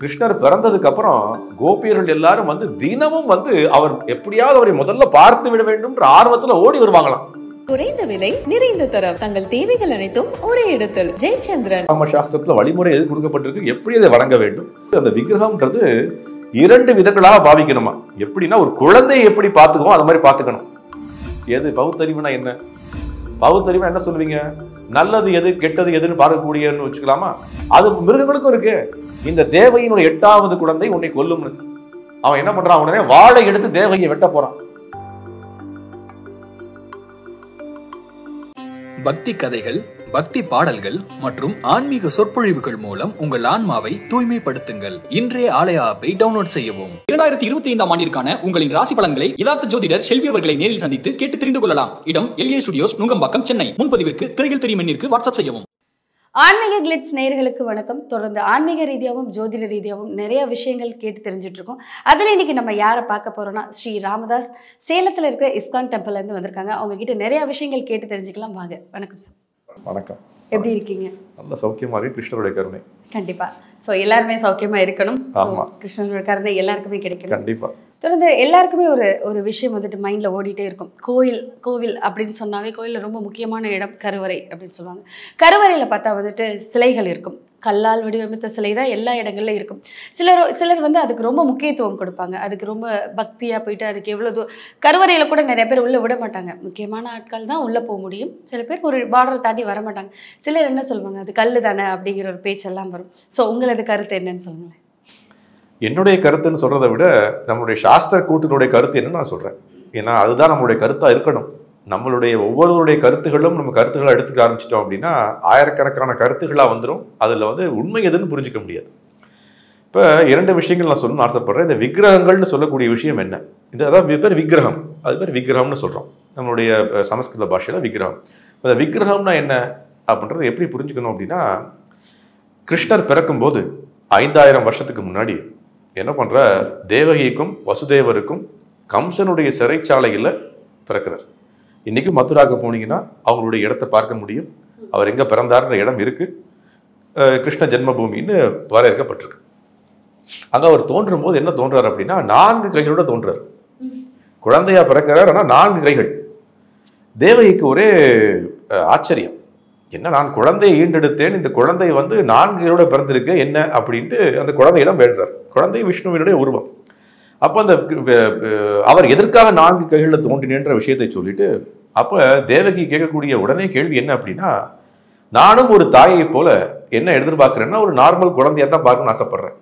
கிருஷ்ணர் பிறந்ததுக்கு அப்புறம் கோபியர்கள் எல்லாரும் வந்து தினமும் வந்து அவர் எப்படியாவது அவரை முதல்ல பார்த்து விட வேண்டும் ஆர்வத்துல ஓடி வருவாங்களாம். குறைந்த விலை நிறைந்த தரம், தங்கள் தேவைகள் அனைத்தும் ஒரே இடத்தில். ஜெயச்சந்திரன். சாஸ்திரத்துல வழிமுறை எது கொடுக்கப்பட்டிருக்கு, எப்படி அதை வணங்க வேண்டும். அந்த விக்கிரகம்ன்றது 2 விதங்களாக பாவிக்கணுமா. எப்படின்னா ஒரு குழந்தையை எப்படி பார்த்துக்குவோம் அது மாதிரி பார்த்துக்கணும். எது பகுத்தறிவுனா என்ன? பகுத்தறிவுனா என்ன சொல்லுவீங்க? நல்லது எது கெட்டது எதுன்னு பார்க்கக்கூடியன்னு வச்சுக்கலாமா? அது மிருகங்களுக்கும் இருக்கு. இந்த தேவகியினுடைய 8வது குழந்தை உன்னை கொல்லும்னு அவன் என்ன பண்றான்? உடனே வாழை எடுத்து தேவகியை வெட்ட போறான். பக்தி கதைகள், பக்தி பாடல்கள் மற்றும் ஆன்மீக சொற்பொழிவுகள் மூலம் உங்கள் ஆன்மாவை தூய்மைப்படுத்துங்கள். இன்றைய ஆலய ஆப்பை டவுன்லோட் செய்யவும். 2025ஆம் ஆண்டிற்கான உங்களின் ராசி பலன்களை யதார்த்த ஜோதிடர் செல்வி அவர்களை நேரில் சந்தித்து கேட்டு தெரிந்து கொள்ளலாம். இடம் எல்ஏ ஸ்டுடியோஸ், நுங்கம்பாக்கம், சென்னை. முன்பதிவிற்கு திரையில் தெரியும் எண்ணிற்கு வாட்ஸ்அப் செய்யவும். ஆன்மீக கிளிட்ஸ் நேயர்களுக்கு வணக்கம். தொடர்ந்து ஆன்மீக ரீதியாகவும் ஜோதிட ரீதியாகவும் நிறைய விஷயங்கள் கேட்டு தெரிஞ்சுட்டு இருக்கோம். அதில் இன்னைக்கு நம்ம யாரை பார்க்க போறோம்னா ஸ்ரீ ராமதாஸ், சேலத்தில் இருக்கிற இஸ்கான் டெம்பிள்ல இருந்து வந்திருக்காங்க. அவங்க கிட்ட நிறைய விஷயங்கள் கேட்டு தெரிஞ்சுக்கலாம். வாங்க. வணக்கம் சார். வணக்கம். எப்படி இருக்கீங்க? நல்ல சௌக்கியமா இருக்கு. கிருஷ்ணருடைய கருணை கண்டிப்பா. ஸோ எல்லாருமே சௌக்கியமா இருக்கணும். ஆமா, கிருஷ்ணருடைய கருணை எல்லாருக்குமே கிடைக்கணும். கண்டிப்பா. தொடர்ந்து எல்லாருக்குமே ஒரு விஷயம் வந்துட்டு மைண்டில் ஓடிட்டே இருக்கும். கோவில் அப்படின்னு சொன்னாவே கோயிலில் ரொம்ப முக்கியமான இடம் கருவறை அப்படின்னு சொல்லுவாங்க. கருவறையில் பார்த்தா வந்துட்டு சிலைகள் இருக்கும். கல்லால் வடிவமைத்த சிலை தான் எல்லா இடங்கள்லையும் இருக்கும். சிலர் வந்து அதுக்கு ரொம்ப முக்கியத்துவம் கொடுப்பாங்க. அதுக்கு ரொம்ப பக்தியாக போயிட்டு அதுக்கு எவ்வளோ கருவறையில் கூட நிறைய பேர் உள்ளே விட மாட்டாங்க. முக்கியமான ஆட்கள் தான் உள்ளே போக முடியும். சில பேர் ஒரு பார்டரை தாண்டி வர மாட்டாங்க. சிலர் என்ன சொல்லுவாங்க, அது கல் தானே அப்படிங்கிற ஒரு பேச்செல்லாம் வரும். ஸோ உங்களது கருத்து என்னன்னு சொல்லுங்களேன். என்னுடைய கருத்துன்னு சொல்றதை விட நம்மளுடைய சாஸ்திர கூட்டினுடைய கருத்து என்னன்னு நான் சொல்றேன். ஏன்னா அதுதான் நம்மளுடைய கருத்தா இருக்கணும். நம்மளுடைய ஒவ்வொருவருடைய கருத்துகளும் நம்ம கருத்துக்களை எடுத்துக்க ஆரம்பிச்சிட்டோம் அப்படின்னா ஆயிரக்கணக்கான கருத்துக்களா வந்துடும். அதுல வந்து உண்மை எதுன்னு புரிஞ்சிக்க முடியாது. இப்போ 2 விஷயங்கள் நான் சொல்லணும்னு ஆசைப்படுறேன். இந்த விக்கிரகங்கள்னு சொல்லக்கூடிய விஷயம் என்ன? இந்த அதாவது பேர் விக்கிரகம், அது பேர் விக்கிரகம்னு சொல்றோம் நம்மளுடைய சமஸ்கிருத பாஷையில விக்கிரகம். இந்த விக்கிரகம்னா என்ன அப்படின்றது எப்படி புரிஞ்சுக்கணும் அப்படின்னா, கிருஷ்ணர் பிறக்கும் போது 5000 வருஷத்துக்கு முன்னாடி என்ன பண்ற, தேவகிக்கும் வசுதேவருக்கும் கம்சனுடைய சிறைச்சாலையில் பிறக்கிறார். இன்னைக்கும் மதுராவுக்கு போனீங்கன்னா அவங்களுடைய இடத்தை பார்க்க முடியும். அவர் எங்க பிறந்தார்ன்ற இடம் இருக்கு. கிருஷ்ண ஜென்மபூமின்னு வரையறுக்கப்பட்டிருக்கு. அங்க அவர் தோன்றும் போது என்ன தோன்றார் அப்படின்னா 4 கைகளோட தோன்றார். குழந்தையா பிறக்கிறார், ஆனா 4 கைகள். தேவகிக்கு ஒரே ஆச்சரியம், என்ன நான் குழந்தையை ஈண்டெடுத்தேன், இந்த குழந்தை வந்து 4 கைகளோட பிறந்திருக்கு என்ன அப்படின்ட்டு அந்த குழந்தையிடம் வேண்டுறார். குழந்தை விஷ்ணுவினுடைய உருவம். அப்போ அந்த அவர் எதற்காக 4 கைகளில் தோன்றினேன்ற விஷயத்தை சொல்லிட்டு அப்போ தேவகி கேட்கக்கூடிய உடனே கேள்வி என்ன அப்படின்னா, நானும் ஒரு தாயை போல என்ன எதிர்பார்க்குறேன்னா ஒரு நார்மல் குழந்தையா தான் பார்க்கணும்னு ஆசைப்படுறேன்.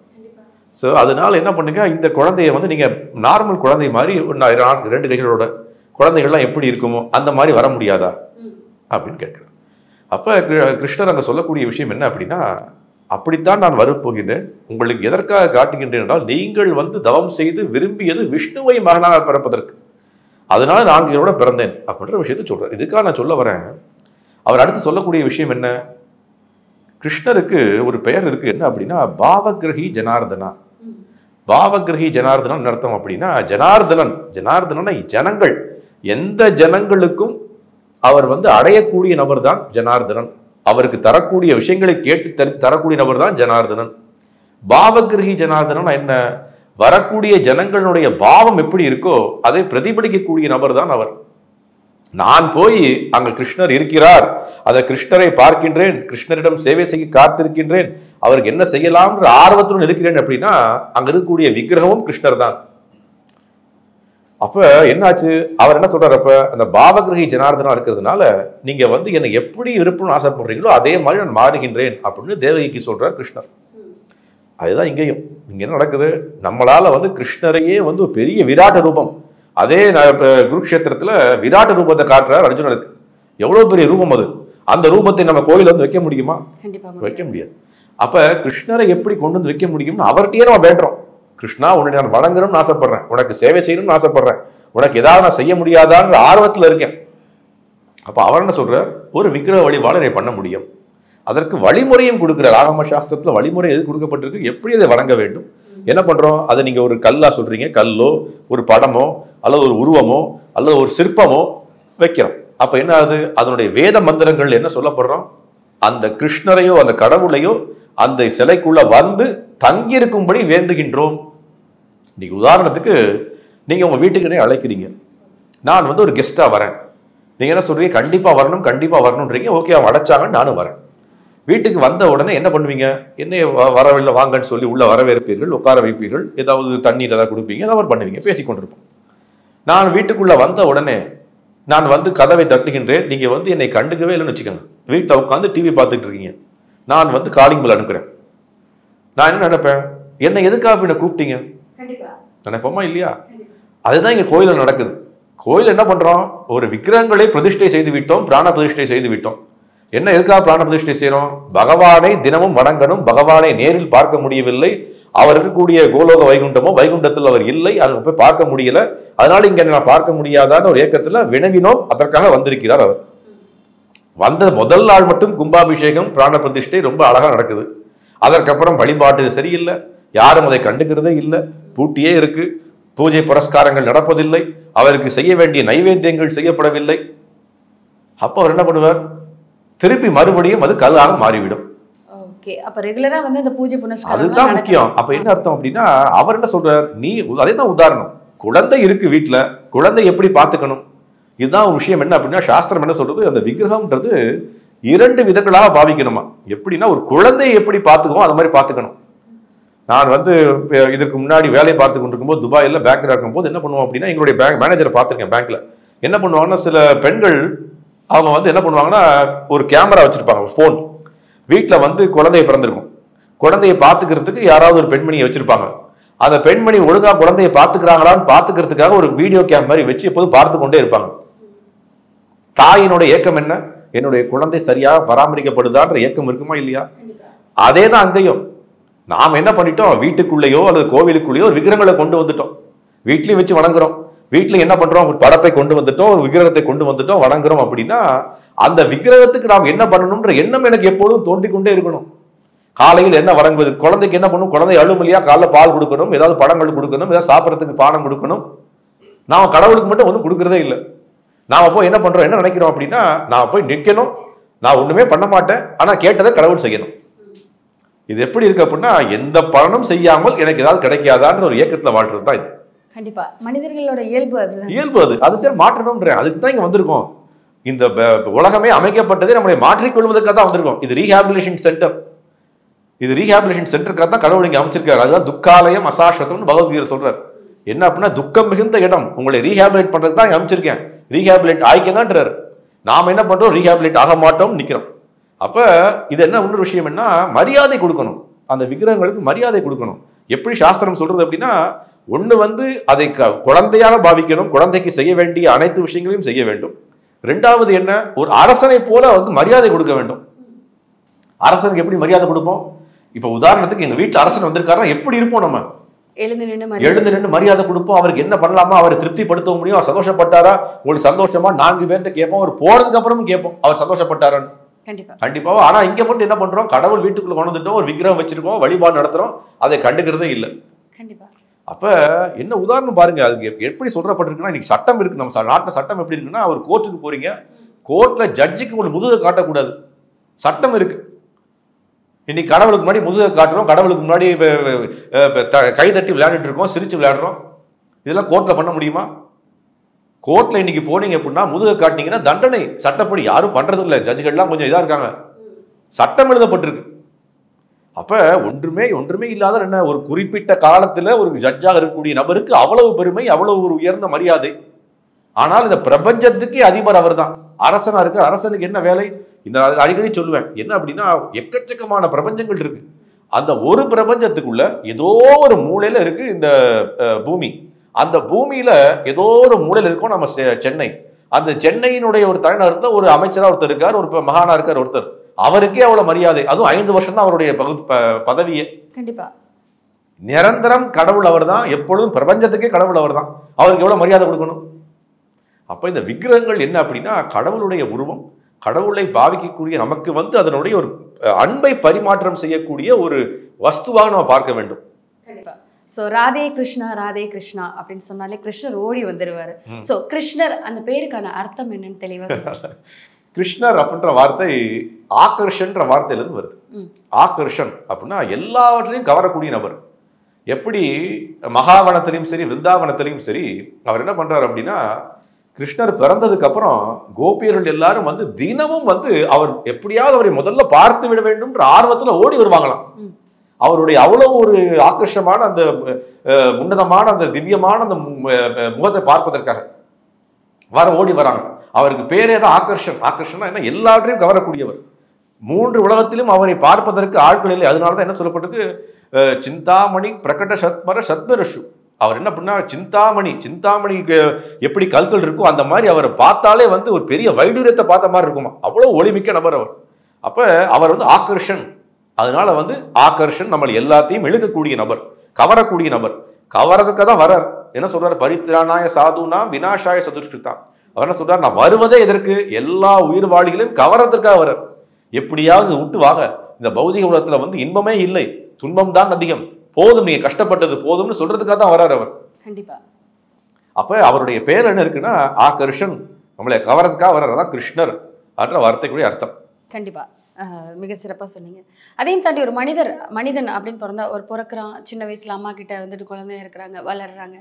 ஸோ அதனால என்ன பண்ணுங்க, இந்த குழந்தைய வந்து நீங்க நார்மல் குழந்தை மாதிரி 2 கைகளோட குழந்தைகள்லாம் எப்படி இருக்குமோ அந்த மாதிரி வர முடியாதா அப்படின்னு கேட்குறேன். அப்போ கிருஷ்ணர் அங்கே சொல்லக்கூடிய விஷயம் என்ன அப்படின்னா, அப்படித்தான் நான் வரப்போகின்றேன், உங்களுக்கு எதற்காக காட்டுகின்றேன் என்றால் நீங்கள் வந்து தவம் செய்து விரும்பியது விஷ்ணுவை மகனாக பிறப்பதற்கு, அதனால நான் இதோட பிறந்தேன் அப்படின்ற விஷயத்தை சொல்றேன். இதுக்காக நான் சொல்ல வரேன். அவர் அடுத்து சொல்லக்கூடிய விஷயம் என்ன, கிருஷ்ணருக்கு ஒரு பெயர் இருக்கு. என்ன அப்படின்னா பாவகிரகி ஜனார்தனா. பாவகிரகி ஜனார்தனன் அர்த்தம் அப்படின்னா ஜனார்தனன் ஜனங்கள், எந்த ஜனங்களுக்கும் அவர் வந்து அடையக்கூடிய நபர் தான் ஜனார்தனன். அவருக்கு தரக்கூடிய விஷயங்களை கேட்டு தரக்கூடிய நபர் தான் ஜனார்தனன். பாவகிரகி ஜனார்தனன் என்ன, வரக்கூடிய ஜனங்களுடைய பாவம் எப்படி இருக்கோ அதை பிரதிபலிக்கக்கூடிய நபர் தான் அவர். நான் போய் அங்க கிருஷ்ணர் இருக்கிறார், அதை கிருஷ்ணரை பார்க்கின்றேன், கிருஷ்ணரிடம் சேவை செய்ய காத்திருக்கின்றேன், அவருக்கு என்ன செய்யலாம்ன்ற ஆர்வத்துடன் இருக்கிறேன் அப்படின்னா அங்க இருக்கக்கூடிய விக்கிரகமும் கிருஷ்ணர் தான். அப்ப என்னாச்சு, அவர் என்ன சொல்றாரு, அப்ப அந்த பாவகிரகி ஜனார்தனா இருக்கிறதுனால நீங்க வந்து என்னை எப்படி விருப்பம்னு ஆசைப்படுறீங்களோ அதே மாதிரி நான் மாறுகின்றேன் அப்படின்னு தேவகிக்கு சொல்றார் கிருஷ்ணர். அதுதான் இங்கேயும் இங்க என்ன நடக்குது, நம்மளால வந்து கிருஷ்ணரையே வந்து ஒரு பெரிய விராட்ட ரூபம், அதே குருக்ஷேத்திரத்துல விராட்ட ரூபத்தை காட்டுறார் அர்ஜுனருக்கு. எவ்வளவு பெரிய ரூபம் அது, அந்த ரூபத்தை நம்ம கோயில வந்து வைக்க முடியுமா? வைக்க முடியாது. அப்ப கிருஷ்ணரை எப்படி கொண்டு வந்து வைக்க முடியும்னு அவர்கிட்டயே நம்ம வேண்டுறோம். கிருஷ்ணா, உன்னை நான் வணங்கணும்னு ஆசைப்படுறேன், உனக்கு சேவை செய்யணும்னு ஆசைப்படுறேன், உனக்கு ஏதாவது நான் செய்ய முடியாதான்ற ஆர்வத்தில் இருக்கேன். அப்போ அவர் என்ன சொல்றார், ஒரு விக்கிரக வழிபாடு என்னை பண்ண முடியும், அதற்கு வழிமுறையும் கொடுக்குறார். ஆகம சாஸ்திரத்தில் வழிமுறை எது கொடுக்கப்பட்டிருக்கு, எப்படி அதை வணங்க வேண்டும். என்ன பண்றோம், அதை நீங்க ஒரு கல்லா சொல்றீங்க, கல்லோ ஒரு படமோ அல்லது ஒரு உருவமோ அல்லது ஒரு சிற்பமோ வைக்கிறோம். அப்ப என்ன ஆகுது, அதனுடைய வேத மந்திரங்கள் என்ன சொல்லப்படுறோம், அந்த கிருஷ்ணரையோ அந்த கடவுளையோ அந்த சிலைக்குள்ள வந்து தங்கியிருக்கும்படி வேண்டுகின்றோம். இன்னைக்கு உதாரணத்துக்கு நீங்க உங்க வீட்டுக்குன்னே அழைக்கிறீங்க, நான் வந்து ஒரு கெஸ்டா வரேன், நீங்க என்ன சொல்றீங்க, கண்டிப்பா வரணும் கண்டிப்பா வரணும்ன்றீங்க. ஓகே, அவங்க அழைச்சாங்க, நானும் வரேன். வீட்டுக்கு வந்த உடனே என்ன பண்ணுவீங்க, என்ன வரவில்லை வாங்கன்னு சொல்லி உள்ள வரவேற்பீர்கள், உட்கார வைப்பீர்கள், ஏதாவது தண்ணீர் ஏதாவது கொடுப்பீங்க, ஏதாவது பண்ணுவீங்க, பேசிக்கொண்டிருப்போம். நான் வீட்டுக்குள்ள வந்த உடனே நான் வந்து கதவை தட்டுகின்றேன், நீங்க வந்து என்னை கண்டுக்கவே இல்லைன்னு வச்சுக்கோங்க, வீட்டில் உட்காந்து டிவி பார்த்துட்டு இருக்கீங்க, நான் வந்து காலிங் பெல் அனுப்புறேன். நான் என்ன நினைப்பேன், என்னை எதுக்காக என்ன கூப்பிட்டீங்க நினைப்போமா இல்லையா? அதுதான் இங்க கோயில நடக்குது. கோயில் என்ன பண்றோம், ஒரு விக்கிரகங்களை பிரதிஷ்டை செய்து விட்டோம், பிராண பிரதிஷ்டை செய்து விட்டோம். என்ன எதுக்காக பிராண பிரதிஷ்டை செய்யறோம், பகவானை தினமும் வணங்கணும், பகவானை நேரில் பார்க்க முடியவில்லை, அவர் இருக்கக்கூடிய கோலோக வைகுண்டமோ வைகுண்டத்தில் அவர் இல்லை, அதை போய் பார்க்க முடியல, அதனால இங்க நான் பார்க்க முடியாதான்னு ஒரு ஏக்கத்துல வினவினோம், அதற்காக வந்திருக்கிறார் அவர். வந்த முதல் நாள் மட்டும் கும்பாபிஷேகம் பிராண பிரதிஷ்டை ரொம்ப அழகா நடக்குது. அதற்கப்புறம் வழிபாட்டு சரியில்லை, யாரும் அதை கண்டுக்கிறதே இல்லை, பூட்டியே இருக்கு, பூஜை புரஸ்காரங்கள் நடப்பதில்லை, அவருக்கு செய்ய வேண்டிய நைவேத்தியங்கள் செய்யப்படவில்லை. அப்ப அவர் என்ன பண்ணுவார், திருப்பி மறுபடியும் அது கல்லாக மாறிவிடும். ஓகே, அப்ப ரெகுலரா வந்து இந்த பூஜை புனஸ்காரம் அதுதான் முக்கியம். அப்ப என்ன அர்த்தம் அப்படின்னா, அவர் என்ன சொல்றார், நீ அதே தான் உதாரணம், குழந்தை இருக்கு வீட்டுல, குழந்தை எப்படி பார்த்துக்கணும், இதுதான் ஒரு விஷயம். என்ன அப்படின்னா சாஸ்திரம் என்ன சொல்றது, அந்த விக்கிரகம்ன்றது 2 விதங்களாக பாவிக்கணுமா. எப்படின்னா, ஒரு குழந்தையை எப்படி பார்த்துக்குவோம் அந்த மாதிரி பார்த்துக்கணும். நான் வந்து இதற்கு முன்னாடி வேலையை பார்த்து கொண்டிருக்கும்போது துபாயில் பேங்க்ல இருக்கும்போது என்ன பண்ணுவோம் அப்படின்னா, எங்களுடைய பேங்க் மேனேஜரை பார்த்துருக்கேன். பேங்க்ல என்ன பண்ணுவாங்கன்னா, சில பெண்கள் அவங்க வந்து என்ன பண்ணுவாங்கன்னா, ஒரு கேமரா வச்சிருப்பாங்க, ஃபோன், வீட்டில் வந்து குழந்தைய பிறந்திருக்கும், குழந்தைய பார்த்துக்கிறதுக்கு யாராவது ஒரு பெண்மணியை வச்சிருப்பாங்க. அந்த பெண்மணி ஒழுங்கா குழந்தைய பார்த்துக்கிறாங்களான்னு பார்த்துக்கிறதுக்காக ஒரு வீடியோ கேம் மாதிரி வச்சு எப்போதும் பார்த்து கொண்டே இருப்பாங்க. தாயினுடைய ஏக்கம் என்ன, என்னுடைய குழந்தை சரியாக பராமரிக்கப்படுதான்ற ஏக்கம் இருக்குமா இல்லையா? அதே தான் அங்கேயும். நாம் என்ன பண்ணிட்டோம், வீட்டுக்குள்ளேயோ அல்லது கோவிலுக்குள்ளேயோ ஒரு விக்கிரகங்களை கொண்டு வந்துட்டோம், வீட்லயும் வச்சு வணங்குறோம். வீட்டுல என்ன பண்றோம், ஒரு படத்தை கொண்டு வந்துட்டோம், ஒரு விக்கிரகத்தை கொண்டு வந்துட்டோம், வணங்குறோம். அப்படின்னா அந்த விக்கிரகத்துக்கு நாம் என்ன பண்ணணும்ன்ற எண்ணம் எனக்கு எப்போதும் தோன்றிக்கொண்டே இருக்கணும். காலையில் என்ன வணங்குவது, குழந்தைக்கு என்ன பண்ணும், குழந்தை அழும் இல்லையா, காலைல பால் கொடுக்கணும், ஏதாவது பழங்கள் கொடுக்கணும், ஏதாவது சாப்பிட்றதுக்கு பானம் கொடுக்கணும். நாம கடவுளுக்கு மட்டும் ஒன்றும் கொடுக்கறதே இல்லை. நாம போய் என்ன பண்றோம், என்ன நினைக்கிறோம் அப்படின்னா, நான் போய் நிற்கணும், நான் ஒண்ணுமே பண்ண மாட்டேன், ஆனா கேட்டதை கடவுள் செய்யணும். இது எப்படி இருக்கு அப்படின்னா, எந்த பலனும் செய்யாமல் எனக்கு ஏதாவது கிடைக்காதான்ற ஒரு ஏக்கத்துல வாழ்றது தான் இது. கண்டிப்பா மனிதர்களோட இயல்பு அதுதான். இயல்பு அது, அதுதான் மாற்றணும்ன்றேன். அதுக்கு தான் இங்க வந்திருக்கோம். இந்த உலகமே அமைக்கப்பட்டதே நம்மளை மாற்றிக்கொள்வதற்காக தான் வந்திருக்கோம். இது ரீஹாபிலிட்டேஷன் சென்டர், இது ரீஹாபிலிட்டேஷன் சென்டருக்காக தான் கடவுள் இங்க அமைச்சிருக்காரு. அதுதான் துக்காலயம் அசாஸ்வதம்னு பகவத்கீதை சொல்றாரு. என்ன அப்படின்னா, துக்கம் மிகுந்த இடம், உங்களை ரீஹாபிலேட் பண்றதுக்கு தான் அமைச்சிருக்கேன், ரீஹாபிலேட் ஆயிக்கங்கன்றாரு. நாம என்ன பண்றோம், ரீஹாபிலேட் ஆக மாட்டோம், நிக்கிறோம். அப்ப இது என்ன இன்னொரு விஷயம் என்ன, மரியாதை கொடுக்கணும், அந்த விக்கிரகங்களுக்கு மரியாதை கொடுக்கணும். எப்படி சாஸ்திரம் சொல்றது அப்படின்னா, ஒண்ணு வந்து அதை குழந்தையாக பாவிக்கணும், குழந்தைக்கு செய்ய வேண்டிய அனைத்து விஷயங்களையும் செய்ய வேண்டும். 2வது என்ன, ஒரு அரசனை போல வந்து மரியாதை கொடுக்க வேண்டும். அரசனுக்கு எப்படி மரியாதை கொடுப்போம், இப்ப உதாரணத்துக்கு எங்க வீட்டுல அரசன் வந்திருக்காருன்னா எப்படி இருப்போம், நம்ம எழுந்து நின்று மரியாதை கொடுப்போம். அவருக்கு என்ன பண்ணலாமா, அவரை திருப்திப்படுத்த முடியும், அவர் சந்தோஷப்பட்டாரா, உங்களுக்கு சந்தோஷமா 4 பேர்கிட்ட கேட்போம், அவர் போறதுக்கு அப்புறமும் கேட்போம் அவர் சந்தோஷப்பட்டாரான்னு. கண்டிப்பா. ஆனா இங்க மட்டும் என்ன பண்றோம், கடவுள் வீட்டுக்குள்ள கொண்டு வந்துட்டோம், ஒரு விக்கிரகம் வச்சிருக்கோம், வழிபாடு நடத்துறோம், அதை கண்டுக்கிறதே இல்லை. அப்ப என்ன உதாரணம் பாருங்க, அதுக்கு எப்படி சொல்றப்பட்டிருக்குன்னா, இன்னைக்கு சட்டம் இருக்கு, நம்ம நாட்டுல சட்டம் எப்படி இருக்குன்னா, ஒரு கோர்ட்டுக்கு போறீங்க, கோர்ட்ல ஜட்ஜுக்கு உங்களுக்கு முதுகை காட்டக்கூடாது, சட்டம் இருக்கு. இன்னைக்கு கடவுளுக்கு முன்னாடி முதுகை காட்டுறோம், கடவுளுக்கு முன்னாடி கை தட்டி விளையாண்டுட்டு இருக்கோம், சிரிச்சு விளையாடுறோம். இதெல்லாம் கோர்ட்ல பண்ண முடியுமா? கோர்ட்ல இன்னைக்கு போனீங்க அப்படின்னா முதுகை காட்டினீங்கன்னா தண்டனை, சட்டப்படி யாரும் பண்றது இல்லை, ஜட்ஜுகள்லாம் கொஞ்சம் இதா இருக்காங்க, சட்டம் எழுதப்பட்டிருக்கு. அப்ப ஒன்றுமே இல்லாத என்ன, ஒரு குறிப்பிட்ட காலத்துல ஒரு ஜட்ஜாக இருக்கக்கூடிய நபருக்கு அவ்வளவு பெருமை, அவ்வளவு ஒரு உயர்ந்த மரியாதை. ஆனால் இந்த பிரபஞ்சத்துக்கே அதிபர் அவர் தான், அரசனா இருக்க. அரசனுக்கு என்ன வேலை, இந்த அடிக்கடி சொல்லுவேன், என்ன அப்படின்னா, எக்கச்சக்கமான பிரபஞ்சங்கள் இருக்கு, அந்த ஒரு பிரபஞ்சத்துக்குள்ள ஏதோ ஒரு மூலையில இருக்கு இந்த பூமி. அந்த பூமியில ஏதோ ஒரு மூலையில இருக்கும் நம்ம சென்னை. அந்த சென்னையினுடைய ஒரு தலைநகரத்துல ஒரு அமைச்சரா ஒருத்தர் இருக்கார், ஒரு மகானா இருக்கார் ஒருத்தர், அவருக்கே அவ்வளவு மரியாதை. அதுவும் 5 வருஷம் தான் அவருடைய பதவியே. கண்டிப்பா நிரந்தரம் கடவுள் அவர் தான், எப்பொழுதும் பிரபஞ்சத்துக்கே கடவுள் அவர் தான், அவருக்கு எவ்வளவு மரியாதை கொடுக்கணும். அப்ப இந்த விக்கிரகங்கள் என்ன அப்படின்னா, கடவுளுடைய உருவம், கடவுளை பாவிக்கக்கூடிய நமக்கு வந்து அதனுடைய ஒரு அன்பை பரிமாற்றம் செய்யக்கூடிய ஒரு வஸ்துவாக நம்ம பார்க்க வேண்டும். ஸோ ராதே கிருஷ்ணா அப்படின்னு சொன்னாலே கிருஷ்ணர் ஓடி வந்துடுவார். ஸோ கிருஷ்ணர் அந்த பேருக்கான அர்த்தம் என்னன்னு தெளிவாக கிருஷ்ணர் அப்படின்ற வார்த்தை ஆகர்ஷன்ற வார்த்தையிலிருந்து வருது. ஆகர்ஷன் அப்படின்னா எல்லாவற்றையும் கவரக்கூடிய நபர். எப்படி மகாவனத்திலையும் சரி விருந்தாவனத்திலையும் சரி அவர் என்ன பண்றாரு அப்படின்னா, கிருஷ்ணர் பிறந்ததுக்கு அப்புறம் கோபியர்கள் எல்லாரும் வந்து தினமும் வந்து அவர் எப்படியாவது அவரை முதல்ல பார்த்து விட வேண்டும்ன்ற ஆர்வத்துல ஓடி வருவாங்களாம். அவருடைய அவ்வளவு ஒரு ஆக்கர்ஷமான அந்த உன்னதமான அந்த திவ்யமான அந்த முகத்தை பார்ப்பதற்காக ஓடி வராங்க. அவருக்கு பேரே தான் ஆகர்ஷன். ஆகர்ஷனா என்ன, எல்லாவற்றையும் கவரக்கூடியவர். 3 உலகத்திலும் அவரை பார்ப்பதற்கு ஆட்கள் இல்லை. அதனாலதான் என்ன சொல்லப்பட்டது, சிந்தாமணி பிரகட சத்மர சத்மரஷு. அவர் என்ன பண்ணா, சிந்தாமணிக்கு எப்படி கல்கள் இருக்கோ அந்த மாதிரி அவரை பார்த்தாலே வந்து ஒரு பெரிய வைடூரியத்தை பார்த்த மாதிரி இருக்குமா, அவ்வளவு ஒளிமிக்க நபர் அவர். அப்ப அவர் வந்து ஆகர்ஷன். அதனால வந்து ஆகர்ஷன் நம்ம எல்லாத்தையும் இழுக்கக்கூடிய நபர், கவரக்கூடிய நபர். கவரதுக்கு தான் வர்றார். என்ன சொல்றாரு, பரித்ராணாய சாதுனா விநாசாய சதுஷ்கிருதான். அவர் என்ன சொல்றாரு, நான் வருவதே எதற்கு, எல்லா உயிர் வாழிகளையும் கவரத்திற்காக வர்றார். எப்படியாவது விட்டு வாங்க, இந்த பௌதிக உலகத்துல வந்து இன்பமே இல்லை, துன்பம் தான் அதிகம், போதும், நீங்க கஷ்டப்பட்டது போதும்னு சொல்றதுக்காக தான் வர்றார் அவர். கண்டிப்பா. அப்ப அவருடைய பேர் என்ன இருக்குன்னா ஆகர்ஷன், நம்மளை கவரத்துக்காக வர்றதான் கிருஷ்ணர் என்ற வார்த்தைக்குரிய அர்த்தம். கண்டிப்பா. மிக சிறப்பாக சொன்னீங்க. அதையும் தாண்டி ஒரு மனிதன் அப்படின்னு பிறந்தா ஒரு பிறக்கிறான், சின்ன வயசுல அம்மா கிட்ட வந்துட்டு குழந்தைய இருக்கிறாங்க, வளர்றாங்க.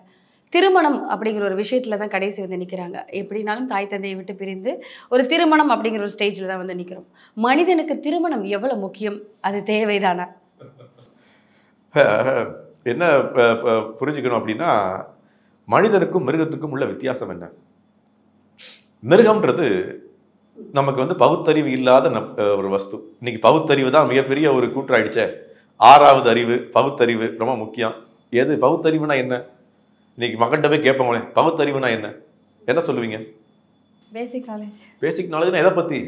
திருமணம் அப்படிங்கிற ஒரு விஷயத்துல தான் கடைசி வந்து நிற்கிறாங்க. எப்படினாலும் தாய் தந்தையை விட்டு பிரிந்து ஒரு திருமணம் அப்படிங்கிற ஒரு ஸ்டேஜில் தான் வந்து நிற்கிறோம். மனிதனுக்கு திருமணம் எவ்வளவு முக்கியம், அது தேவைதானா? என்ன புரிஞ்சுக்கணும் அப்படின்னா, மனிதனுக்கும் மிருகத்துக்கும் உள்ள வித்தியாசம் என்ன? மிருகம்ன்றது நமக்கு வந்து பகுத்தறிவு இல்லாத ஒரு வஸ்து. இன்னைக்கு பகுத்தறிவு தான் மிகப்பெரிய ஒரு கூற்றாயிடுச்சே. 6வது அறிவு பகுத்தறிவு ரொம்ப முக்கியம். எது பகுத்தறிவுனா என்ன? இன்னைக்கு மகன்கிட்ட போய் கேட்போங்களே, பகுத்தறிவுனா என்ன, என்ன சொல்லுவீங்க? Basic knowledge. பேசிக் நாலேஜ்னா எதை பத்தி?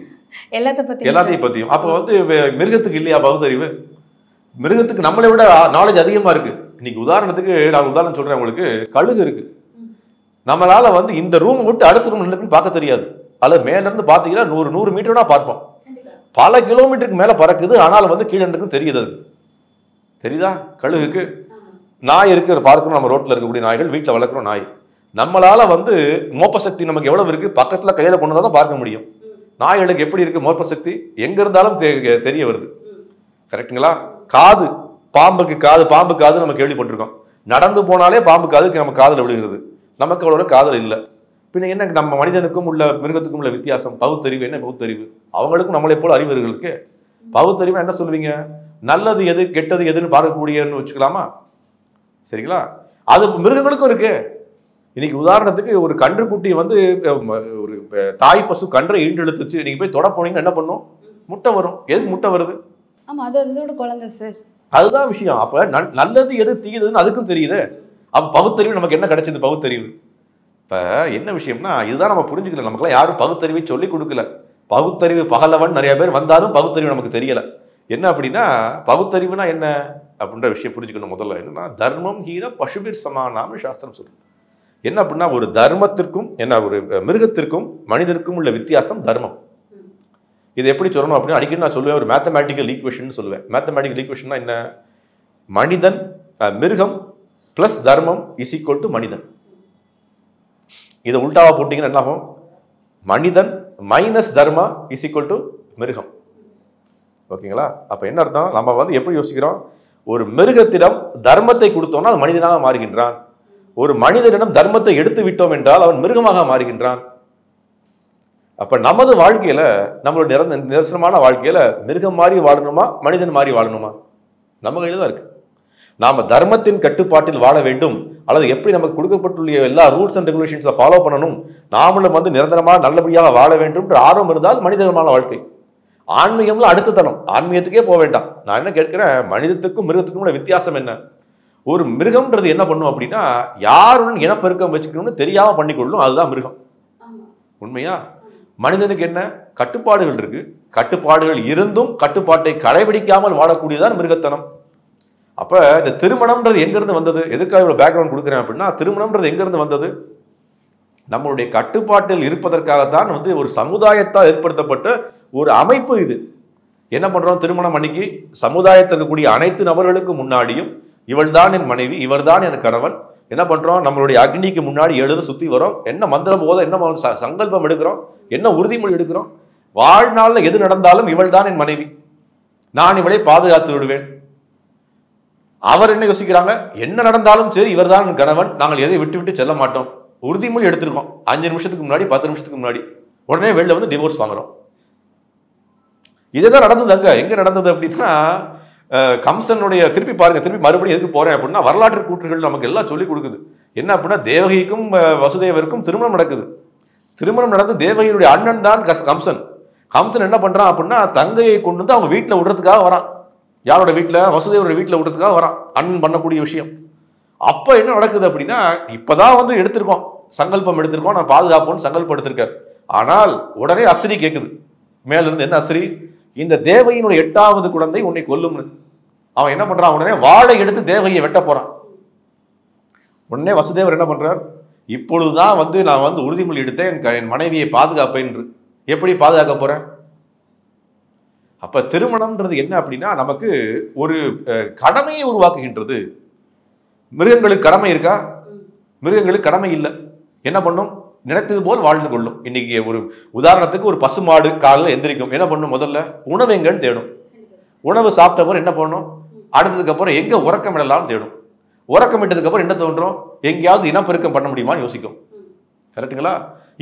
எல்லாத்தையும் பத்தியும். அப்போ வந்து மிருகத்துக்கு இல்லையா பகுத்தறிவு? மிருகத்துக்கு நம்மளை விட நாலேஜ் அதிகமா இருக்கு. இன்னைக்கு உதாரணத்துக்கு நான் உதாரணம் சொல்றேன் உங்களுக்கு. கழுகு இருக்கு. நம்மளால வந்து இந்த ரூம் விட்டு அடுத்த ரூம் இருக்குன்னு பார்க்க தெரியாது. அல்லது மேல இருந்து பாத்தீங்கன்னா 100 மீட்டர் தான் பார்ப்போம். பல கிலோமீட்டருக்கு மேல பறக்குது, ஆனாலும் வந்து கீழே இருக்கு தெரியுது. அது தெரியுதா? கழுகுக்கு. நாய் இருக்கிற பார்க்கணும், நம்ம ரோட்ல இருக்கக்கூடிய நாய்கள், வீட்டில் வளர்க்குறோம் நாய். நம்மளால வந்து மோப்ப சக்தி நமக்கு எவ்வளவு இருக்கு, பக்கத்துல கையில கொண்டு தான் பார்க்க முடியும். நாய்களுக்கு எப்படி இருக்கு மோப்ப சக்தி, எங்க இருந்தாலும் தெரிய வருது. கரெக்டுங்களா? காது, பாம்பு காது நம்ம கேள்விப்பட்டிருக்கோம். நடந்து போனாலே பாம்பு காதுக்கு நம்ம காதல விழுகிறது. நமக்கு அவ்வளோ காதல் இல்லை. பின்ன என்ன நம்ம மனிதனுக்கும் உள்ள மிருகத்துக்கும் உள்ள வித்தியாசம்? பகுத்தறிவு. என்ன பகுத்தறிவு? அவங்களுக்கும் நம்மளை போல அறிவர்களுக்கு பகுத்தறிவு என்ன சொல்லுவீங்க? நல்லது எது கெட்டது எதுன்னு பார்க்கக்கூடியன்னு வச்சுக்கலாமா? சரிங்களா? அது மிருகங்களுக்கும் இருக்கு. இன்னைக்கு உதாரணத்துக்கு ஒரு கன்றுக்குட்டி வந்து ஒரு தாய் பசு கன்றை ஈண்டெடுத்துச்சு, நீங்க போய் தொட போனீங்கன்னா என்ன பண்ணும்? முட்டை வரும். எதுக்கு முட்டை வருது? ஆமா, அது அதோட குழந்தை சார். அதுதான் விஷயம். அப்ப நல்லது எது தீயதுன்னு அதுக்கும் தெரியுது. அப்ப பகுத்தறிவு நமக்கு என்ன கிடைச்சது? பகுத்தறிவு. இப்ப என்ன விஷயம்னா, இதுதான் நம்ம புரிஞ்சுக்கல. நமக்குலாம் யாரும் பகுத்தறிவை சொல்லி கொடுக்கல. பகுத்தறிவு பகலவன் நிறைய பேர் வந்தாலும் பகுத்தறிவு நமக்கு தெரியல. என்ன அப்படின்னா, பகுத்தறிவுனா என்ன அப்படின்ற விஷயம் புரிஞ்சுக்கணும். முதல்ல என்னன்னா, தர்மம் ஹீன பசுபிர் சமானாம்னு சாஸ்திரம் சொல்லுது. என்ன அப்படின்னா, ஒரு தர்மத்திற்கும் என்ன ஒரு மிருகத்திற்கும் மனிதனுக்கும் உள்ள வித்தியாசம் தர்மம். இது எப்படி சொல்லணும் அப்படின்னா, அடிக்கடி நான் சொல்லுவேன், ஒரு மேத்தமேட்டிக்கல் ஈக்குவேஷன் சொல்லுவேன். மேத்தமேட்டிக்கல் ஈக்குவேஷன்னா என்ன? மனிதன் மிருகம் பிளஸ் தர்மம் இஸ் ஈக்குவல் டு மனிதன். இதை உல்டாவா போட்டீங்கன்னா என்ன ஆகும்? மனிதன் minus Dharma is equal to மிருகம். ஓகேங்களா? அப்ப என்ன அர்த்தம்? நம்ம வந்து எப்படி யோசிக்கிறோம்? ஒரு மிருகத்திடம் தர்மத்தை கொடுத்தோம்னா அது மனிதனாக மாறுகின்றான். ஒரு மனிதனிடம் தர்மத்தை எடுத்து விட்டோம் என்றால் அவன் மிருகமாக மாறுகின்றான். அப்ப நமது வாழ்க்கையில, நம்மளுடைய நிரசனமான வாழ்க்கையில மிருகம் மாறி வாழணுமா மனிதன் மாறி வாழணுமா? நம்ம கையில தான் இருக்கு. நாம தர்மத்தின் கட்டுப்பாட்டில் வாழ வேண்டும், அல்லது எப்படி நமக்கு கொடுக்கப்பட்டுள்ள எல்லா ரூல்ஸ் அண்ட் ரெகுலேஷன்ஸை ஃபாலோ பண்ணணும், நாமளும் வந்து நிரந்தரமாக நல்லபடியாக வாழ வேண்டும் என்ற ஆர்வம் இருந்தால் மனிதமான வாழ்க்கை. ஆன்மீகம்ல அடுத்த தளம், ஆன்மீகத்துக்கே போக வேண்டாம். நான் என்ன கேட்கிறேன், மனிதத்துக்கும் மிருகத்துக்கும் உள்ள வித்தியாசம் என்ன? ஒரு மிருகம்ன்றது என்ன பண்ணும் அப்படின்னா, யாருடன் இனப்பெருக்கம் வச்சுக்கணும்னு தெரியாம பண்ணிக்கொள்ளும், அதுதான் மிருகம். உண்மையா? மனிதனுக்கு என்ன கட்டுப்பாடுகள் இருக்கு. கட்டுப்பாடுகள் இருந்தும் கட்டுப்பாட்டை கடைபிடிக்காமல் வாழக்கூடியதான் மிருகத்தனம். அப்ப இந்த திருமணம்ன்றது எங்கிருந்து வந்தது? எதுக்காக இவ்வளவு பேக்ரவுண்ட் கொடுக்குறேன் அப்படின்னா, திருமணம்ன்றது எங்கிருந்து வந்தது? நம்மளுடைய கட்டுப்பாட்டில் இருப்பதற்காகத்தான் வந்து ஒரு சமுதாயத்தால் ஏற்படுத்தப்பட்ட ஒரு அமைப்பு இது. என்ன பண்றோம்? திருமணம் அன்னைக்கு சமுதாயத்தில் இருக்கக்கூடிய அனைத்து நபர்களுக்கு முன்னாடியும் இவள் தான் என் மனைவி, இவர் தான் என் கணவன். என்ன பண்றோம்? நம்மளுடைய அக்னிக்கு முன்னாடி எழுத சுத்தி வரோம். என்ன மந்திரம் போத, என்ன சங்கல்பம் எடுக்கிறோம், என்ன உறுதிமொழி எடுக்கிறோம். வாழ்நாள்ல எது நடந்தாலும் இவள் தான் என் மனைவி, நான் இவளை பாதுகாத்து விடுவேன். அவர் என்ன யோசிக்கிறாங்க, என்ன நடந்தாலும் சரி இவர் தான் என் கணவன், நாங்கள் எதை விட்டு விட்டு செல்ல மாட்டோம். உறுதிமொழி எடுத்திருக்கோம் 5 நிமிஷத்துக்கு முன்னாடி 10 நிமிஷத்துக்கு முன்னாடி, உடனே வெளில வந்து டிவோர்ஸ் வாங்குறோம். இதுதான் நடந்தது. அங்க எங்க நடந்தது அப்படின்னா, கம்சனுடைய திருப்பி பாருங்க, திருப்பி மறுபடியும் எதுக்கு போறேன் அப்படின்னா, வரலாற்று கூற்றுகள் நமக்கு எல்லாம் சொல்லிக் கொடுக்குது. என்ன அப்படின்னா, தேவகிக்கும் வசுதேவருக்கும் திருமணம் நடக்குது. திருமணம் நடந்து தேவகியுடைய அண்ணன் தான் கம்சன். கம்சன் என்ன பண்றான் அப்படின்னா, தங்கையை கொண்டு வந்து அவங்க வீட்டில் விடுறதுக்காக வரான். யாரோட வீட்டில்? வசுதேவரோட வீட்டில் விடுறதுக்காக வரான். அண்ணன் பண்ணக்கூடிய விஷயம். அப்ப என்ன நடக்குது அப்படின்னா, இப்பதான் வந்து எடுத்திருக்கோம், சங்கல்பம் எடுத்திருக்கோம், நான் பாதுகாப்போம்னு சங்கல்பம் எடுத்திருக்காரு. ஆனால் உடனே அஸ்ரி கேட்குது மேல இருந்து. என்ன அஸ்ரி? இந்த தேவகியினுடைய 8வது குழந்தை உன்னை கொல்லும்னு. அவன் என்ன பண்றான், உடனே வாளை எடுத்து தேவகியை வெட்ட போறான். உடனே வசுதேவர் என்ன பண்றார், இப்பொழுதுதான் வந்து நான் வந்து உறுதிமொழி எடுத்தேன் என் மனைவியை பாதுகாப்பேன் என்று. எப்படி பாதுகாக்க போறேன்? அப்ப திருமணம்ன்றது என்ன அப்படின்னா, நமக்கு ஒரு கடமையை உருவாக்குகின்றது. மிருகங்களுக்கு கடமை இருக்கா? மிருகங்களுக்கு கடமை இல்லை. என்ன பண்ணும்? நினைத்தது போல் வாழ்ந்து கொள்ளும். இன்னைக்கு ஒரு உதாரணத்துக்கு, ஒரு பசுமாடு காலையில் எந்திரிக்கும், என்ன பண்ணும்? முதல்ல உணவு எங்கன்னு தேடும். உணவு சாப்பிட்ட அப்புறம் என்ன பண்ணும்? அடுத்ததுக்கு அப்புறம் எங்க உறக்கமிடலாம் தேடும். உறக்கமிட்டதுக்கு அப்புறம் என்ன தோன்றும்? எங்கேயாவது இனப்பெருக்கம் பண்ண முடியுமான்னு யோசிக்கும். கரெக்டுங்களா?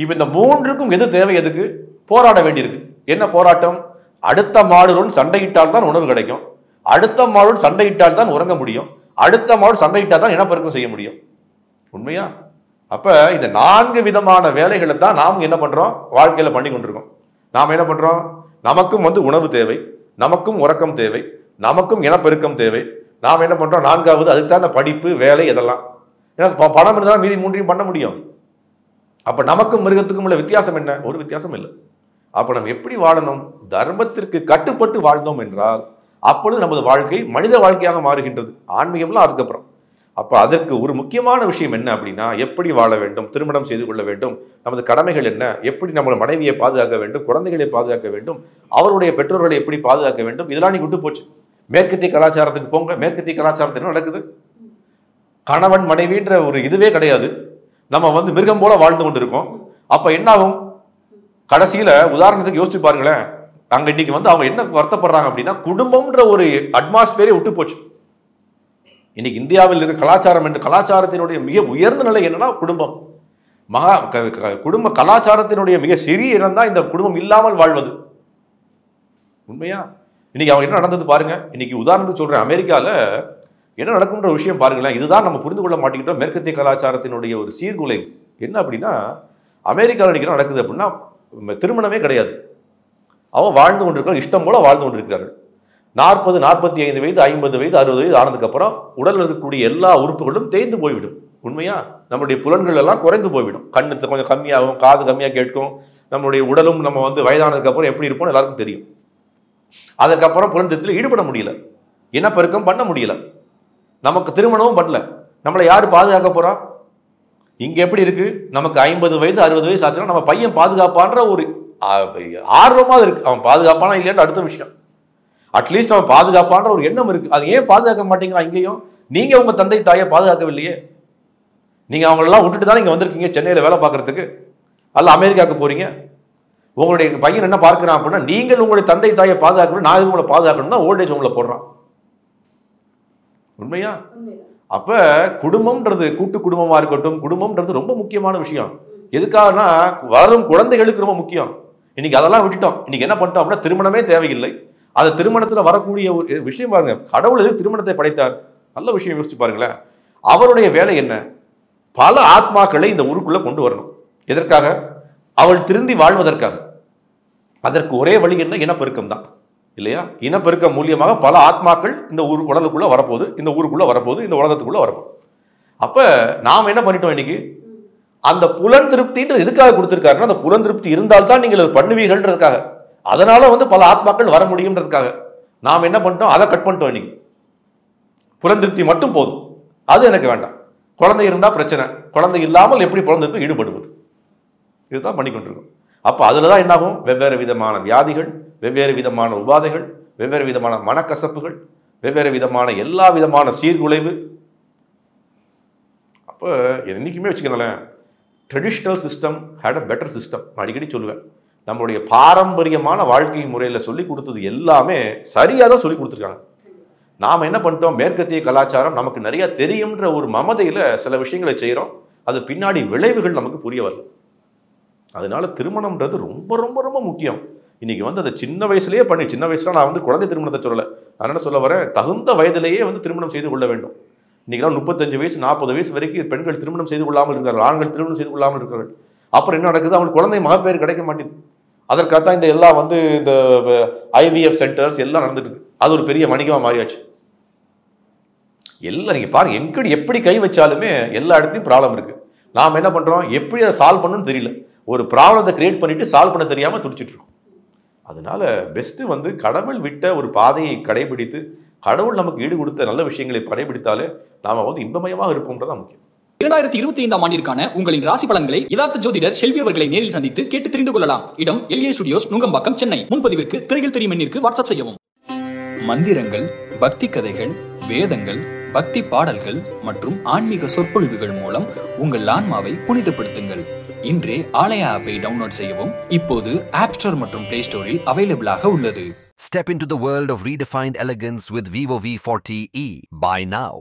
இப்ப இந்த 3க்கும் எது தேவை? எதுக்கு போராட வேண்டியிருக்கு? என்ன போராட்டம்? அடுத்த மாடுடன் சண்டையிட்டால் தான் உணவு கிடைக்கும், அடுத்த மாடுடன் சண்டையிட்டால் தான் உறங்க முடியும், அடுத்த மாடு சண்டையிட்டால் தான் இனப்பெருக்கம் செய்ய முடியும். உண்மையா? அப்ப இந்த 4 விதமான வேலைகளை தான் நாம் என்ன பண்றோம், வாழ்க்கையில பண்ணி கொண்டிருக்கோம். நாம் என்ன பண்றோம்? நமக்கும் வந்து உணவு தேவை, நமக்கும் உறக்கம் தேவை, நமக்கும் இனப்பெருக்கம் தேவை. நாம் என்ன பண்றோம்? 4வது அதுக்கு தான் படிப்பு, வேலை, இதெல்லாம். ஏன்னா பணம் இருந்தாலும் மீதி 3ஐயும் பண்ண முடியும். அப்ப நமக்கும் மிருகத்துக்கும் உள்ள வித்தியாசம் என்ன? ஒரு வித்தியாசம் இல்லை. அப்ப நம்ம எப்படி வாழணும்? தர்மத்திற்கு கட்டுப்பட்டு வாழ்ந்தோம் என்றால் அப்பொழுது நமது வாழ்க்கை மனித வாழ்க்கையாக மாறுகின்றது. ஆன்மீகம்லாம் அதுக்கப்புறம். அப்ப அதற்கு ஒரு முக்கியமான விஷயம் என்ன அப்படின்னா, எப்படி வாழ வேண்டும், திருமணம் செய்து கொள்ள வேண்டும், நமது கடமைகள் என்ன, எப்படி நம்ம மனைவியை பாதுகாக்க வேண்டும், குழந்தைகளை பாதுகாக்க வேண்டும், அவருடைய பெற்றோர்களை எப்படி பாதுகாக்க வேண்டும், இதெல்லாம் நீ விட்டு போச்சு. மேற்கத்திய கலாச்சாரத்துக்கு போங்க. மேற்கத்திய கலாச்சாரத்தில் என்ன நடக்குது? கணவன் மனைவின்ற ஒரு இதுவே கிடையாது. நம்ம வந்து மிருகம் போல வாழ்ந்து கொண்டிருக்கோம். அப்ப என்ன ஆகும்? கடைசியில உதாரணத்துக்கு யோசிச்சு பாருங்களேன், அங்க இன்னைக்கு வந்து அவங்க என்ன வருத்தப்படுறாங்க அப்படின்னா, குடும்பம்ன்ற ஒரு அட்மாஸ்பியரே விட்டு போச்சு. இன்னைக்கு இந்தியாவில் இருக்க கலாச்சாரம் என்று கலாச்சாரத்தினுடைய மிக உயர்ந்த நிலை என்னன்னா குடும்பம். குடும்ப கலாச்சாரத்தினுடைய மிக சிறிய இடம் தான் இந்த குடும்பம் இல்லாமல் வாழ்வது. உண்மையா? இன்னைக்கு அவங்க என்ன நடந்தது பாருங்க. இன்னைக்கு உதாரணத்துக்கு சொல்றேன், அமெரிக்கால என்ன நடக்கும்ன்ற விஷயம் பாருங்களேன். இதுதான் நம்ம புரிந்து கொள்ள மாட்டேங்கிட்டோம் மேற்கத்திய கலாச்சாரத்தினுடைய ஒரு சீர்குலை. என்ன அப்படின்னா, அமெரிக்காவில் இன்னைக்கு என்ன நடக்குது அப்படின்னா, திருமணமே கிடையாது. அவங்க வாழ்ந்து கொண்டிருக்கிறார், இஷ்டம் போல வாழ்ந்து கொண்டிருக்கிறார்கள். 40, 45 வயது, 50 வயது, 60 வயது ஆனதுக்கு அப்புறம் உடலில் இருக்கக்கூடிய எல்லா உறுப்புகளும் தேய்ந்து போய்விடும். உண்மையா? நம்முடைய புலன்கள் எல்லாம் குறைந்து போய்விடும். கண்ணு கொஞ்சம் கம்மியாகும், காது கம்மியாக கேட்கும். நம்முடைய உடலும் நம்ம வந்து வயதானதுக்கு அப்புறம் எப்படி இருப்போம் எல்லாருக்கும் தெரியும். அதுக்கப்புறம் புலன்தத்தில் ஈடுபட முடியல, இனப்பெருக்கம் பண்ண முடியல, நமக்கு திருமணமும் பண்ணல. நம்மளை யாரு பாதுகாக்க போறா? இங்க எப்படி இருக்கு? நமக்கு 50 வயது 60 வயசு ஆச்சுன்னா நம்ம பையன் பாதுகாப்பான்ற ஒரு ஆர்வமா இருக்கு. அவன் பாதுகாப்பானா இல்லையான்னு அடுத்த விஷயம். அட்லீஸ்ட் அவன் பாதுகாப்பான்ற ஒரு எண்ணம் இருக்கு. அது ஏன் பாதுகாக்க மாட்டேங்கிறான்? இங்கேயும் நீங்க உங்க தந்தை தாயை பாதுகாக்கவில்லையே. நீங்க அவங்களெல்லாம் விட்டுட்டு தான் இங்க வந்திருக்கீங்க சென்னையில வேலை பார்க்கறதுக்கு, அல்ல அமெரிக்காவுக்கு போறீங்க. உங்களுடைய பையன் என்ன பார்க்கிறான் அப்படின்னா, நீங்கள் உங்களுடைய தந்தை தாயை பாதுகாக்கணும், நான் உங்களை பாதுகாக்கணும் தான் ஓல்டேஜ் உங்களை போடுறான். உண்மையா? அப்ப குடும்பம்ன்றது, கூட்டு குடும்பமா இருக்கட்டும், குடும்பம்ன்றது ரொம்ப முக்கியமான விஷயம். எதுக்காகனா வரும் குழந்தைகளுக்கு ரொம்ப முக்கியம். இன்னைக்கு அதெல்லாம் விட்டுட்டோம். இன்னைக்கு என்ன பண்ணிட்டோம் அப்படின்னா, திருமணமே தேவையில்லை. அந்த திருமணத்துல வரக்கூடிய ஒரு விஷயம் பாருங்க, கடவுள் எதுக்கு திருமணத்தை படைத்தார்? நல்ல விஷயம் யோசிச்சு பாருங்களேன். அவருடைய வேலை என்ன? பல ஆத்மாக்களை இந்த ஊருக்குள்ள கொண்டு வரணும். எதற்காக? அவள் திருந்தி வாழ்வதற்காக. அதற்கு ஒரே வழி என்ன? இனப்பெருக்கம் தான், இல்லையா? இனப்பெருக்கம் மூலியமாக பல ஆத்மாக்கள் இந்த உடலுக்குள்ள வரப்போகுது, இந்த ஊருக்குள்ள வரப்போகுது, இந்த உலகத்துக்குள்ள வரப்போகுது. அப்ப நாம் என்ன பண்ணிட்டோம் இன்னைக்கு? அந்த புலன் திருப்தின்றது எதுக்காக கொடுத்திருக்காருன்னா, அந்த புலன் திருப்தி இருந்தால்தான் நீங்கள் அது பண்ணுவீர்கள்ன்றதுக்காக. அதனால வந்து பல ஆத்மாக்கள் வர முடியும்ன்றதுக்காக நாம் என்ன பண்ணிட்டோம்? அதை கட் பண்ணிட்டோம். இன்னைக்கு புலன் திருப்தி மட்டும் போதும், அது எனக்கு வேண்டாம். குழந்தை இருந்தா பிரச்சனை, குழந்தை இல்லாமல் எப்படி புலன் ஈடுபடுவது? இதுதான் பண்ணிக்கொண்டிருக்கோம். அப்ப அதுலதான் என்னாகும்? வெவ்வேறு விதமான வியாதிகள், வெவ்வேறு விதமான உபாதைகள், வெவ்வேறு விதமான மனக்கசப்புகள், வெவ்வேறு விதமான எல்லா விதமான சீர்குலைவு. அப்ப என்னைக்குமே வச்சுக்கங்களேன், traditional system had a better system. நான் அடிக்கடி சொல்லுவேன், நம்மளுடைய பாரம்பரியமான வாழ்க்கை முறையில் சொல்லி கொடுத்தது எல்லாமே சரியாக தான் சொல்லி கொடுத்துருக்காங்க. நாம் என்ன பண்ணிட்டோம், மேற்கத்திய கலாச்சாரம் நமக்கு நிறைய தெரியும்ன்ற ஒரு மமதையில் சில விஷயங்களை செய்கிறோம். அது பின்னாடி விளைவுகள் நமக்கு புரிய வரல. அதனால திருமணம்ன்றது ரொம்ப ரொம்ப ரொம்ப முக்கியம். இன்னைக்கு வந்து அதை சின்ன வயசுலேயே பண்ணி, சின்ன வயசுல நான் வந்து குழந்தை திருமணத்தை சொல்லலை, நான் என்ன சொல்ல வரேன், தகுந்த வயதிலேயே வந்து திருமணம் செய்து கொள்ள வேண்டும். இன்னைக்கெல்லாம் 35 வயசு 40 வயசு வரைக்கும் பெண்கள் திருமணம் செய்து கொள்ளாமல் இருக்கிறார்கள், ஆண்கள் திருமணம் செய்து கொள்ளாமல் இருக்கிறார்கள். அப்புறம் என்ன நடக்குது, அவங்களுக்கு குழந்தை மகப்பேறு கிடைக்க மாட்டேங்குது. அதற்காகத்தான் இந்த எல்லாம் வந்து இந்த ஐவிஎஃப் சென்டர்ஸ் எல்லாம் நடந்துட்டு இருக்கு. அது ஒரு பெரிய வணிகமாக மாறியாச்சு. எல்லாம் நீங்க பாருங்க, எங்கடி எப்படி கை வச்சாலுமே எல்லா இடத்துலையும் ப்ராப்ளம் இருக்கு. நாம் என்ன பண்றோம், எப்படி அதை சால்வ் பண்ணணும்னு தெரியல, ஒரு ப்ராப்ளத்தை கிரியேட் பண்ணிட்டு சால்வ் பண்ண தெரியாம துடிச்சிட்டு இருக்கோம். அதனால பெஸ்ட் வந்து கடவுள் விட்ட ஒரு பாதையை கடைபிடித்து, கடவுள் நமக்கு ஈடு கொடுத்த நல்ல விஷயங்களை கடைபிடித்தாலே நாம வந்து இன்பமயமாக இருப்போம்ன்றதான் முக்கியம். 2025ஆம் ஆண்டிற்கான உங்களின் ராசி பலன்களை யதார்த்த ஜோதிடர் செல்வி அவர்களை நேரில் சந்தித்து கேட்டு தெரிந்து கொள்ளலாம். இடம் எல்ஏ ஸ்டுடியோஸ், நுங்கம்பாக்கம், சென்னை. முன்பதிவிற்கு திரையில் தெரியும் எண்ணிற்கு வாட்ஸ்அப் செய்யவும். மந்திரங்கள், பக்தி கதைகள், வேதங்கள், பக்தி பாடல்கள் மற்றும் ஆன்மீக சொற்பொழிவுகள் மூலம் உங்கள் ஆன்மாவை புனிதப்படுத்துங்கள். இன்றே ஆலயா ஆப்பை டவுன்லோட் செய்யவும். இப்போது ஆப் ஸ்டோர் மற்றும் பிளே ஸ்டோரில் அவைலபிளாக உள்ளது. Step into the world of redefined elegance with Vivo V40e. Buy now.